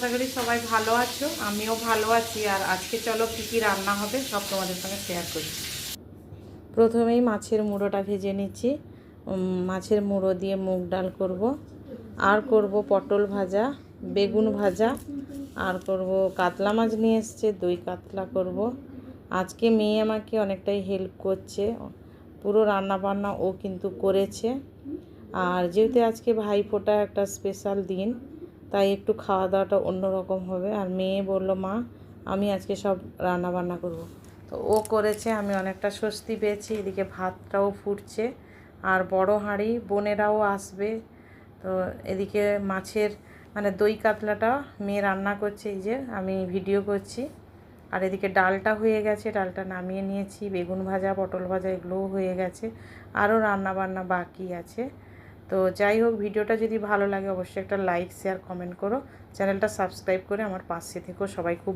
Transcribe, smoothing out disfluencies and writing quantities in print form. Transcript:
আশা করি সবাই ভালো আছো, আমিও ভালো আছি। আর আজকে চলো কী কী রান্না হবে সব তোমাদের সঙ্গে শেয়ার করি। প্রথমেই মাছের মুড়োটা ভেজে নিচ্ছি। মাছের মুড়ো দিয়ে মুগ ডাল করব, আর করব পটল ভাজা, বেগুন ভাজা, আর করব কাতলা মাছ নিয়ে এসছে, দই কাতলা করব। আজকে মেয়ে আমাকে অনেকটাই হেল্প করছে, পুরো রান্না বান্না ও কিন্তু করেছে। আর যেহেতু আজকে ভাইফোঁটা একটা স্পেশাল দিন, তাই একটু খাওয়া দাওয়াটা অন্যরকম হবে। আর মেয়ে বললো মা আমি আজকে সব রান্না বান্না করব, তো ও করেছে, আমি অনেকটা স্বস্তি পেয়েছি। এদিকে ভাতটাও ফুটছে, আর বড় হাঁড়ি বোনেরাও আসবে। তো এদিকে মাছের মানে দই কাতলাটা মেয়ে রান্না করছে, এই যে আমি ভিডিও করছি। আর এদিকে ডালটা হয়ে গেছে, ডালটা নামিয়ে নিয়েছি। বেগুন ভাজা, পটল ভাজা এগুলোও হয়ে গেছে, আরও রান্না বান্না বাকি আছে। তো যাই হোক, ভিডিওটা যদি ভালো লাগে অবশ্যই একটা লাইক, শেয়ার, কমেন্ট করো। চ্যানেলটা সাবস্ক্রাইব করে আমার পাশে থেকো সবাই। খুব